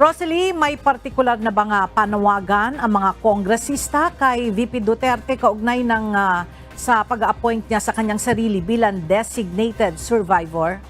Rosalie, may partikular na ba nga panawagan ang mga kongresista kay VP Duterte kaugnay sa pag-appoint niya sa kanyang sarili bilang designated survivor?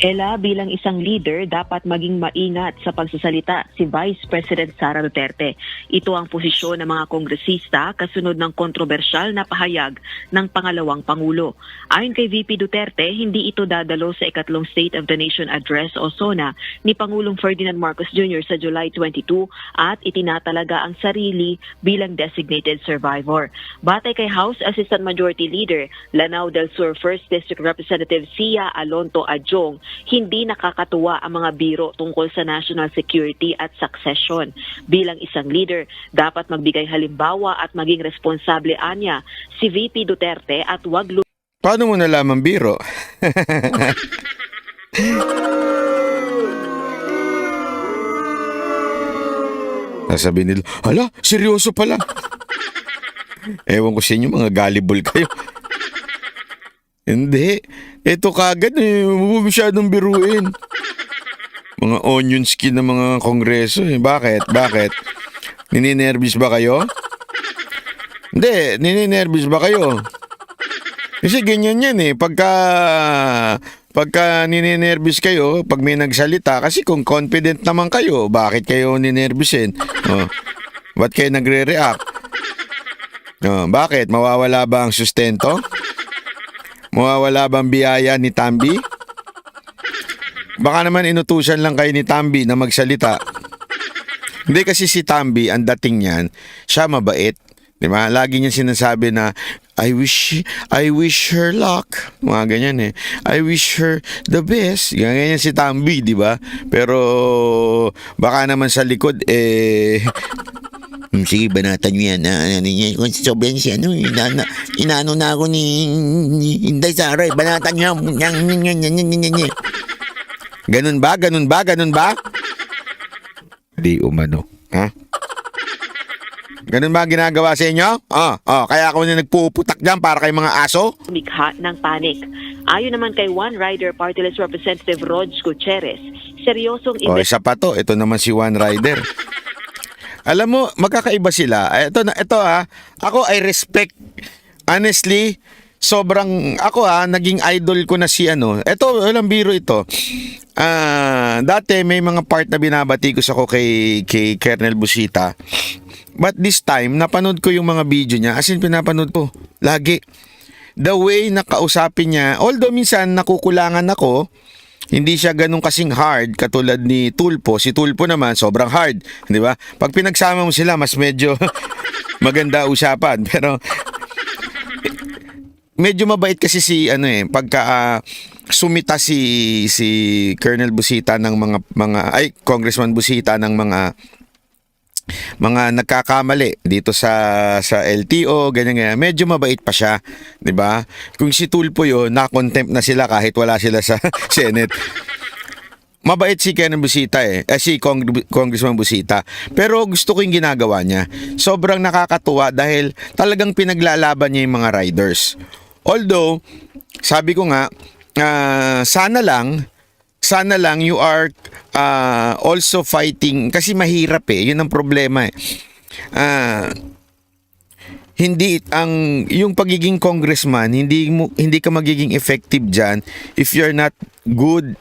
Ella, bilang isang leader, dapat maging maingat sa pagsasalita si Vice President Sara Duterte. Ito ang posisyon ng mga kongresista kasunod ng kontrobersyal na pahayag ng pangalawang Pangulo. Ayon kay VP Duterte, hindi ito dadalo sa ikatlong State of the Nation Address o SONA ni Pangulong Ferdinand Marcos Jr. sa July 22 at itinatalaga ang sarili bilang designated survivor. Batay kay House Assistant Majority Leader Lanao del Sur 1st District Representative Sia Alonto Adjong, hindi nakakatuwa ang mga biro tungkol sa national security at succession. Bilang isang leader, dapat magbigay halimbawa at maging responsable anya si VP Duterte at wag Paano mo nalaman biro? Sasabihin nila, hala, seryoso pala. Ewan ko sa inyo, mga gullible kayo. Hindi. Ito kagad masyadong biruin. Mga onion skin ng mga kongreso eh. Bakit? Nininervous ba kayo? Hindi, nininervous ba kayo? Kasi ganyan yan eh. Pagka nininervous kayo, pag may nagsalita, kasi kung confident naman kayo, bakit kayo ninervousin? Oh. Ba't kayo nagre-react? Oh, bakit? Mawawala ba ang sustento? Mawawala bang biyaya ni Tambi? Baka naman inutusan lang kayo ni Tambi na magsalita. Hindi kasi si Tambi, ang dating niyan, siya mabait. Diba? Lagi niya sinasabi na, I wish her luck. Mga ganyan eh. I wish her the best. Ganyan si Tambi, di ba? Pero baka naman sa likod, sige, banatan nyo yan. Kung sobrang siya, inaano na ako ni Inday Sara. Banatan nyo. Ganun ba? Di umano. Ha? Ganun ba ginagawa sa inyo? Kaya ako na nagpuputak dyan para kay mga aso? Mikha ng panik. Ayon naman kay One Rider Party List Representative Rog Gutierrez, seryosong isa pa to. Ito naman si One Rider. Alam mo, magkakaiba sila. Ito ako I respect. Honestly, naging idol ko na si Ito, walang biro ito. Dati may mga part na binabatikos ako kay Colonel Busita. But this time, napanood ko yung mga video niya. As in, pinapanood ko. Lagi. The way na kausapin niya, although minsan nakukulangan ako, hindi siya ganun kasing hard katulad ni Tulpo. Si Tulpo naman sobrang hard, di ba? Pag pinagsama mo sila, mas medyo maganda usapan. Pero medyo mabait kasi si pagka sumita si Colonel Busita ng Congressman Busita ng mga nagkakamali dito sa LTO, ganyan. Medyo mabait pa siya, 'di ba? Kung si Tulpo 'yon, na-contempt na sila kahit wala sila sa Senate. Mabait si Colonel Busita si Congressman Busita. Pero gusto ko yung ginagawa niya. Sobrang nakakatuwa dahil talagang pinaglalaban niya yung mga riders. Although, sabi ko nga, sana lang you are also fighting kasi mahirap yun ang problema hindi yung pagiging congressman hindi ka magiging effective diyan if you're not good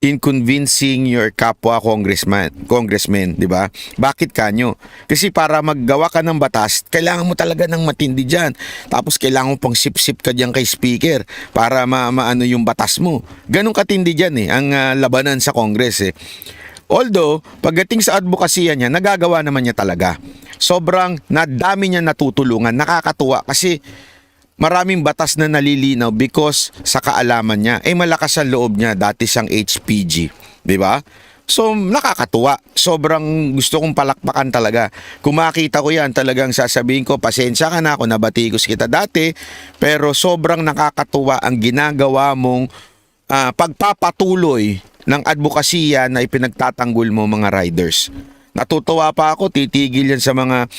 in convincing your kapwa congressmen, di ba? Bakit kanyo? Kasi para maggawa ka ng batas, kailangan mo talaga ng matindi diyan. Tapos kailangan mo pang sip-sip ka diyan kay speaker para maano yung batas mo. Ganun katindi diyan ang labanan sa Congress Although, pagdating sa advokasya niya, nagagawa naman niya talaga. Sobrang nadami niya natutulungan, nakakatuwa kasi maraming batas na nalilinaw because sa kaalaman niya. Malakas ang loob niya, dati siyang HPG. Di ba? So, nakakatuwa. Sobrang gusto kong palakpakan talaga. Kung makita ko yan, talagang sasabihin ko, pasensya ka na ako, nabatikos kita dati. Pero sobrang nakakatuwa ang ginagawa mong pagpapatuloy ng advokasya na ipinagtatanggol mo mga riders. Natutuwa pa ako, titigil yan sa mga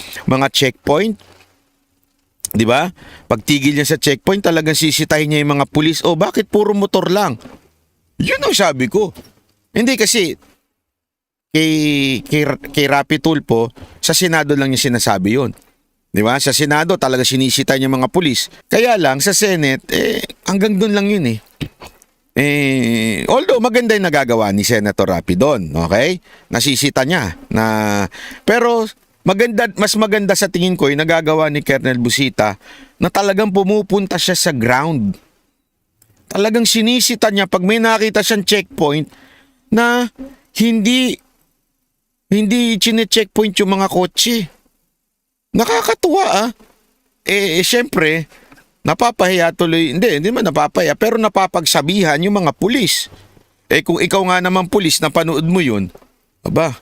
checkpoint. Di ba? Pagtigil niya sa checkpoint, talagang sisitahin niya yung mga pulis. Bakit puro motor lang? Yun ang sabi ko. Hindi kasi, kay Rapi Tulfo, sa Senado lang niya sinasabi yun. Di ba? Sa Senado talaga sinisita niya mga pulis. Kaya lang sa Senate, hanggang doon lang yun eh. Although maganda yung nagagawa ni Senator Rapi doon, okay? Nasisita niya pero mas maganda sa tingin ko yung nagagawa ni Colonel Busita na talagang pumupunta siya sa ground. Talagang sinisita niya pag may nakita siyang checkpoint na hindi chine-checkpoint yung mga kotse. Nakakatuwa syempre, napapahiya tuloy. Hindi man napapahiya, pero napapagsabihan yung mga pulis. Kung ikaw nga naman pulis, napanood mo yun, aba,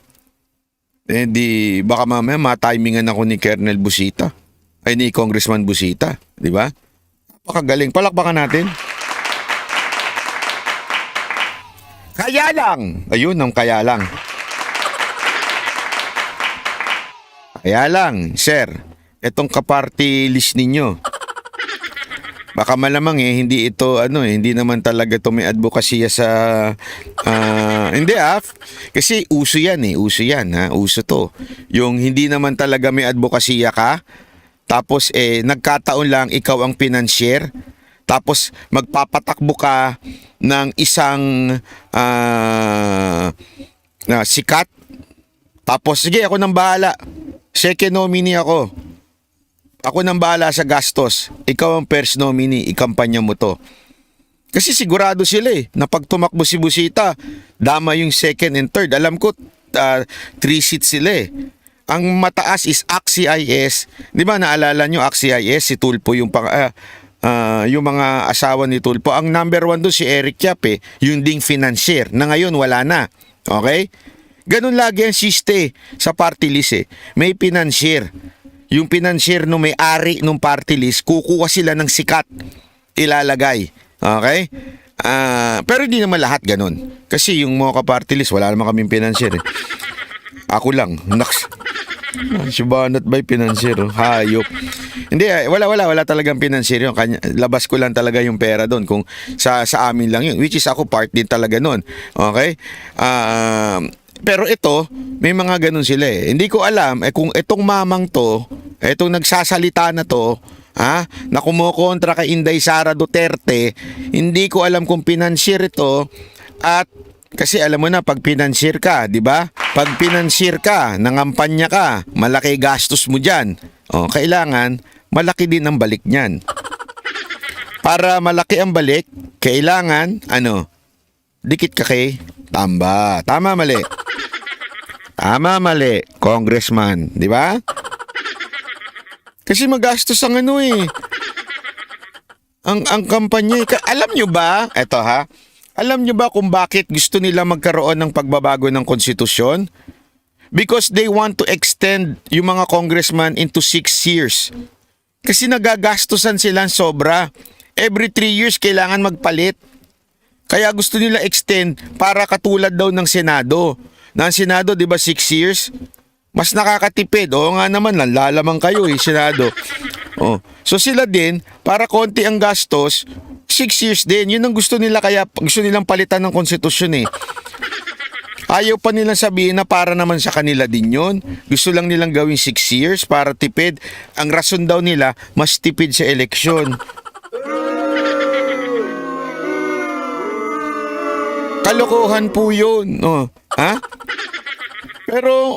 di baka mamaya matimingan ako ni Colonel Busita. Ay, ni Congressman Busita. Di ba? Napakagaling. Palakpakan natin. Kaya lang. Ayun, ang kaya lang. Kaya lang, sir, itong kaparty list ninyo, baka malamang hindi ito hindi naman talaga ito may advokasya sa hindi kasi uso yan uso to. Yung hindi naman talaga may advokasya ka, tapos nagkataon lang ikaw ang financier, tapos magpapatakbo ka ng isang sikat, tapos sige ako nang bahala, second nominee ako. Ako nang bahala sa gastos. Ikaw ang first nominee, ikampanya mo to. Kasi sigurado sila na pag tumakbo si Busita, dama yung second and third. Alam ko, 3 seats sila Ang mataas is AXIS. Di ba naalala nyo, AXIS, si Tulfo yung yung mga asawa ni Tulfo. Ang number 1 doon si Eric Yap yung ding financier, na ngayon wala na. Okay? Ganun lagi ang siste sa party list May financier. Yung financier no may-ari ng party list, kukuha sila ng sikat, ilalagay. Okay? Pero hindi naman lahat ganun. Kasi yung mga party list, wala naman kaming financier Ako lang. Naks. Si Banat ba'y financier? Hayop. Hindi, wala talagang financier yun. Labas ko lang talaga yung pera doon. Kung sa amin lang yun. Which is ako part din talaga nun. Okay? Pero ito, may mga ganun sila Hindi ko alam kung itong mamang to, itong nagsasalita na to, na kumukontra kay Inday Sara Duterte, hindi ko alam kung financier ito. At kasi alam mo na pag financier ka, 'di ba? Pag financier ka, nangampanya ka, malaki gastos mo diyan. Kailangan malaki din ang balik niyan. Para malaki ang balik, kailangan dikit ka kay Tamba. Tama mali. Tama mali, congressman, di ba? Kasi magastos ang ang kampanya. Alam nyo ba, alam nyo ba kung bakit gusto nila magkaroon ng pagbabago ng konstitusyon? Because they want to extend yung mga congressman into 6 years. Kasi nagagastusan sila sobra. Every 3 years kailangan magpalit. Kaya gusto nila extend para katulad daw ng Senado. Ang Senado, di ba 6 years? Mas nakakatipid. Oo nga naman, lalamang kayo Senado. So sila din, para konti ang gastos, 6 years din. Yun ang gusto nila, kaya gusto nilang palitan ng konstitusyon Ayaw pa nilang sabihin na para naman sa kanila din yun. Gusto lang nilang gawin 6 years para tipid. Ang rason daw nila, mas tipid sa eleksyon. Kalokohan po yun. Pero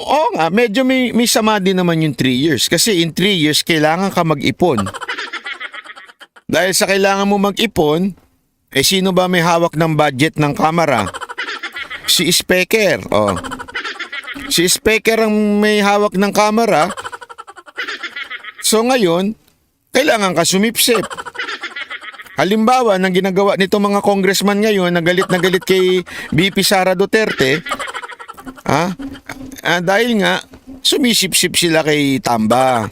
medyo may sama din naman yung 3 years. Kasi in 3 years, kailangan ka mag-ipon. Dahil sa kailangan mo mag-ipon, sino ba may hawak ng budget ng Kamara? Si Speaker. Si Speaker ang may hawak ng Kamara. So ngayon, kailangan ka sumipsip. Halimbawa, nang ginagawa nito mga congressman ngayon, na galit kay VP Sara Duterte, dahil nga, sumisip-sip sila kay Tamba.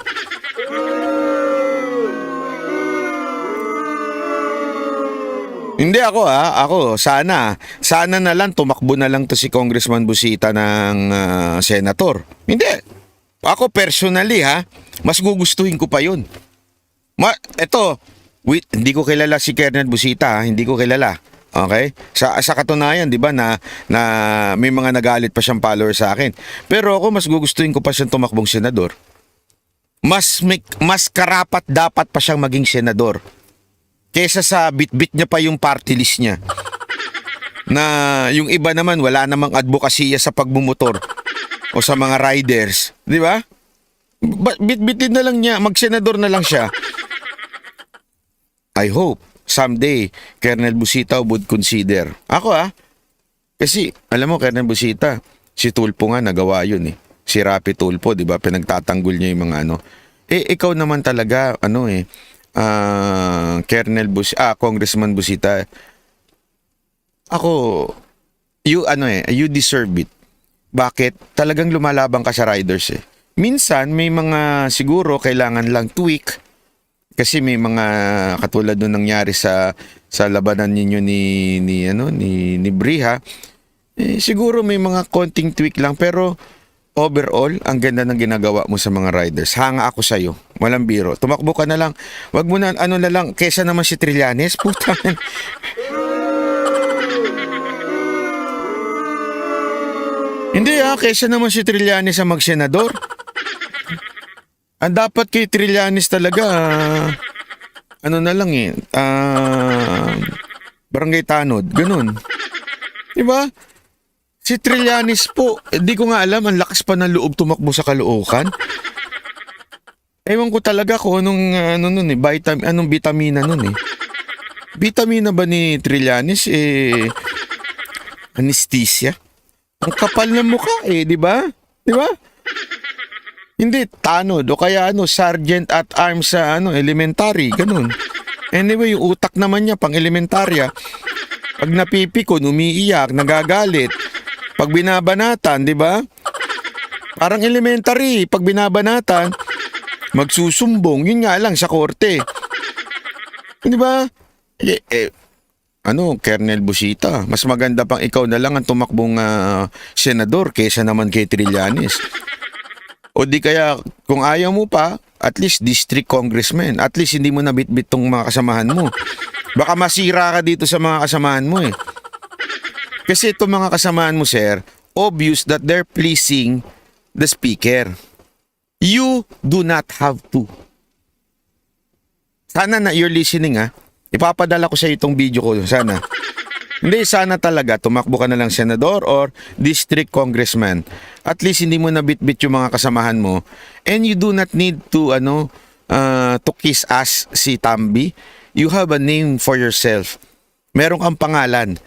Hindi ako sana na lang tumakbo na lang to si Congressman Busita ng senator. Hindi. Ako personally mas gugustuhin ko pa yun. Hindi ko kilala si Colonel Busita, hindi ko kilala. Okay? Sa katunayan, 'di ba na may mga nagalit pa siyang follower sa akin. Pero ako mas gugustuhin ko pa siyang tumakbong senador. Mas karapat dapat pa siyang maging senador kaysa sa bit-bit niya pa yung party list niya. Na yung iba naman wala namang advokasya sa pagmumotor o sa mga riders, 'di ba? Bit-bitin na lang niya, mag-senador na lang siya. I hope someday Colonel Busita would consider. Ako kasi alam mo Colonel Busita, si Tulfo nga nagawa yun eh. Si Rapi Tulfo, 'di ba? Pinagtatanggol niya yung mga ano. Ikaw naman talaga Congressman Busita. Ako you deserve it. Bakit? Talagang lumalabang ka sa riders eh. Minsan may mga siguro kailangan lang tweak kasi may mga katulad nung nangyari sa labanan ninyo ni Briha. Siguro may mga konting tweak lang pero overall, ang ganda ng ginagawa mo sa mga riders. Hanga ako sa'yo. Walang biro. Tumakbo ka na lang. Wag mo na, na lang, kesa naman si Trillanes. Puta. Hindi kesa naman si Trillanes ang magsenador. Ang dapat kay Trillanes talaga, na lang barangay tanod. Ganun. Diba? Si Trillanes po, di ko nga alam, ang lakas pa ng loob tumakbo sa Caloocan. Ewan ko talaga kung anong vitamina nun eh. Vitamina ba ni Trillanes anesthesia? Ang kapal ng mukha di ba? Di ba? Hindi, tanod o kaya sergeant at arms sa elementary, ganun. Anyway, yung utak naman niya pang elementarya, pag napipikon, umiiyak, nagagalit. Pag binabanatan, di ba? Parang elementary, pag binabanatan, magsusumbong, yun nga lang sa korte. Di ba? Colonel Busita, mas maganda pang ikaw na lang ang tumakbong senador kaysa naman kay Trillanes. O di kaya, kung ayaw mo pa, at least district congressman. At least hindi mo nabitbit tong mga kasamahan mo. Baka masira ka dito sa mga kasamahan mo eh. Kasi itong mga kasamahan mo, sir, obvious that they're pleasing the speaker. You do not have to. Sana na you're listening Ipapadala ko sa itong video ko. Sana. Hindi, sana talaga tumakbo ka na lang senador or district congressman. At least hindi mo nabitbit yung mga kasamahan mo. And you do not need to kiss ass si Tambi. You have a name for yourself. Meron kang pangalan.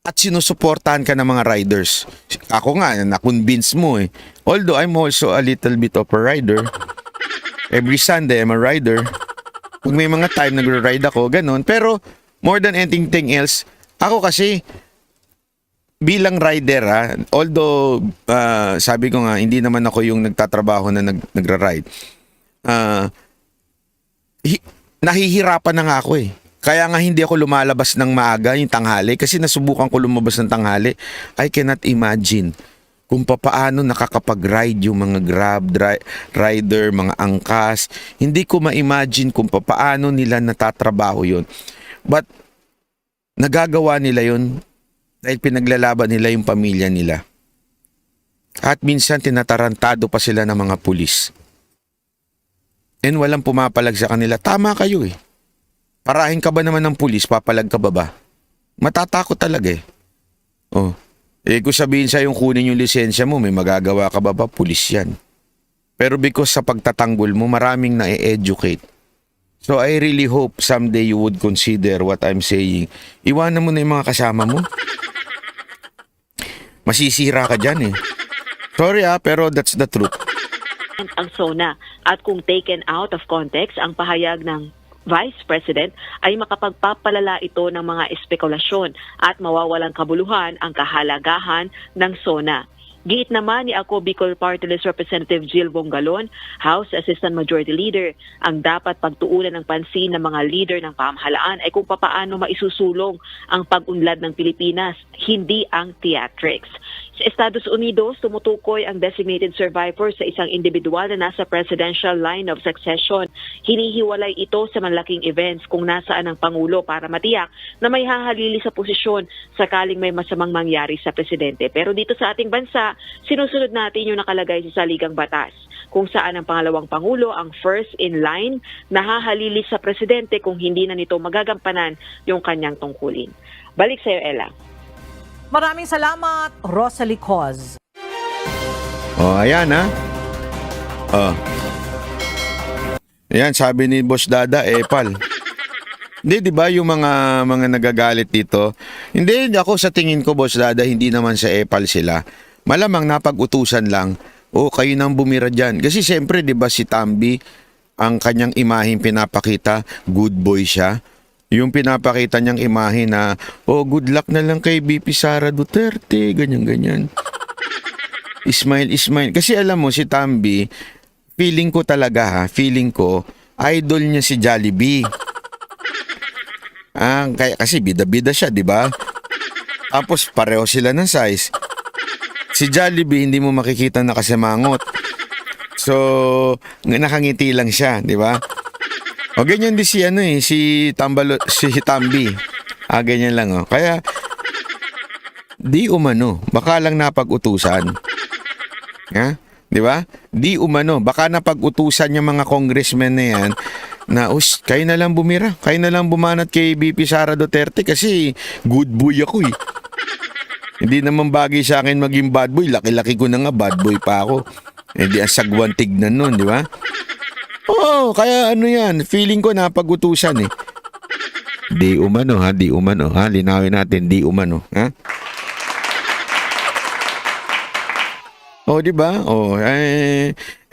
At sinusuportahan ka ng mga riders. Ako nga, na-convince mo Although I'm also a little bit of a rider. Every Sunday, I'm a rider. Pag may mga time, nagre-ride ako, ganun. Pero, more than anything else, ako kasi, bilang rider although, sabi ko nga, hindi naman ako yung nagtatrabaho na nagra-ride. Nahihirapan na nga ako Kaya nga hindi ako lumalabas ng maaga yung tanghali kasi nasubukan ko lumabas ng tanghali. I cannot imagine kung paano nakakapag-ride yung mga Grab rider, mga angkas. Hindi ko ma-imagine kung paano nila natatrabaho yun. But nagagawa nila yun dahil pinaglalaban nila yung pamilya nila. At minsan tinatarantado pa sila ng mga pulis. And walang pumapalag sa kanila. Tama kayo Parahin ka ba naman ng pulis, papalag ka ba? Matatakot talaga kung sabihin sa yung kunin yung lisensya mo, may magagawa ka ba? Pulis yan. Pero because sa pagtatanggol mo, maraming na-educate. So I really hope someday you would consider what I'm saying. Iwanan mo na yung mga kasama mo. Masisira ka dyan Sorry pero that's the truth. Ang SONA at kung taken out of context ang pahayag ng Vice President ay makapagpapalala ito ng mga espekulasyon at mawawalang kabuluhan ang kahalagahan ng SONA. Giit naman ni Ako Bicol Party List Representative Jill Bongalon, House Assistant Majority Leader, ang dapat pagtuunan ng pansin ng mga leader ng pamahalaan ay kung papaano maisusulong ang pag-unlad ng Pilipinas, hindi ang theatrics. Sa Estados Unidos, tumutukoy ang designated survivor sa isang individual na nasa presidential line of succession. Hinihiwalay ito sa malaking events kung nasaan ang Pangulo para matiyak na may hahalili sa posisyon sakaling may masamang mangyari sa presidente. Pero dito sa ating bansa, sinusunod natin yung nakalagay sa saligang batas, kung saan ang pangalawang Pangulo ang first in line na hahalili sa presidente kung hindi na nito magagampanan yung kanyang tungkulin. Balik sa iyo, Ella. Maraming salamat, Rosalie Coz. Oh, ayan ha. Oh. Ayan, sabi ni Boss Dada, epal. Hindi, di ba yung mga nagagalit dito? Hindi, ako sa tingin ko, Boss Dada, hindi naman sa epal sila. Malamang napag-utusan lang. O, kayo nang bumira dyan. Kasi siyempre, di ba si Tambi, ang kanyang imaheng pinapakita, good boy siya. Yung pinapakita niyang imahe na, oh, good luck na lang kay VP Sara Duterte, ganyan-ganyan. Ismail. Kasi alam mo, si Tambi, feeling ko, idol niya si Jollibee. Kasi bida-bida siya, di ba? Tapos pareho sila ng size. Si Jollibee, hindi mo makikita nakasimangot. So, nakangiti lang siya, di ba? O ganyan din si Tambi. Ganyan lang oh. Kaya di umano, baka lang napag-utusan. Ha? Di ba? Di umano, baka napag-utusan yung mga congressmen na yan na kayo na lang bumira, kayo na lang bumanat kay VP Sara Duterte kasi good boy ako eh. Hindi naman bagay sa akin maging bad boy, laki-laki ko na nga, bad boy pa ako. Hindi ang sagwan tignan nun, di ba? Oo, kaya ano yan, feeling ko napag-utusan eh. Di umano ha, linawin natin, di umano, ha? Oh, di ba? Oh,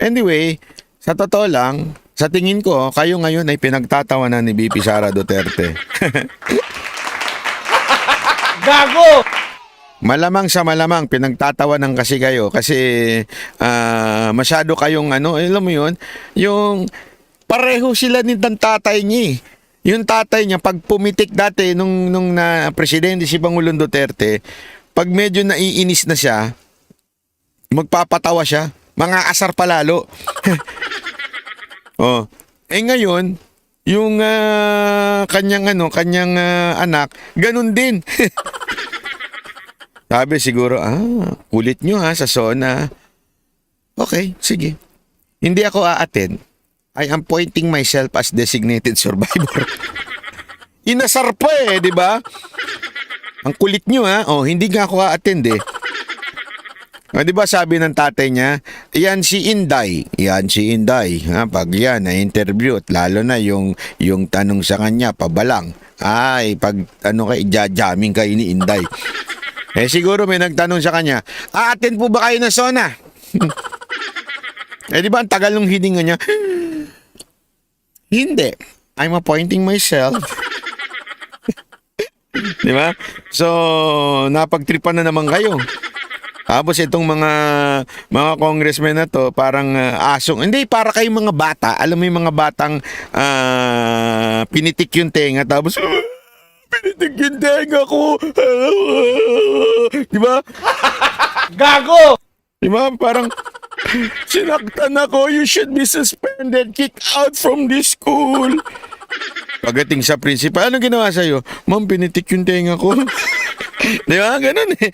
anyway, sa totoo lang, sa tingin ko, kayo ngayon ay pinagtatawanan ni VP Sara Duterte. Gago! Malamang sa malamang, pinagtatawanan kasi kayo kasi masyado kayong alam mo yun, yung pareho sila ng tatay niya. Yung tatay niya, pag pumitik dati nung na presidente si Pangulong Duterte, pag medyo naiinis na siya, magpapatawa siya, mga asar palalo. Oh. Ngayon, yung kanyang anak, ganun din. Sabi siguro, kulit nyo ha sa SONA. Okay, sige. Hindi ako a-attend. I am pointing myself as designated survivor. Inasar pa di ba? Ang kulit nyo ha. Oh, hindi nga ako a-attend eh. Di ba sabi ng tatay niya, yan si Inday. Ha? Pag yan na-interview at lalo na yung tanong sa kanya, pabalang. Pag jamming kayo ni Inday. Siguro may nagtanong sa kanya, attend po ba kayo ng SONA? Di ba ang tagal ng hininga niya? Hindi. I'm appointing myself. Di ba? So, napagtripan na naman kayo. Tapos itong mga congressmen na to, parang asong, hindi, para kayong mga bata. Alam mo yung mga batang pinitik yung tenga, tapos, pinitik yung tenga ko. Di ba? Gago! Di ba? Parang, sinaktan ako, you should be suspended, kicked out from this school. Pagdating sa principal, ano ginawa sa'yo? Ma'am, pinitik yung tenga ko. Di ba? Ganun eh.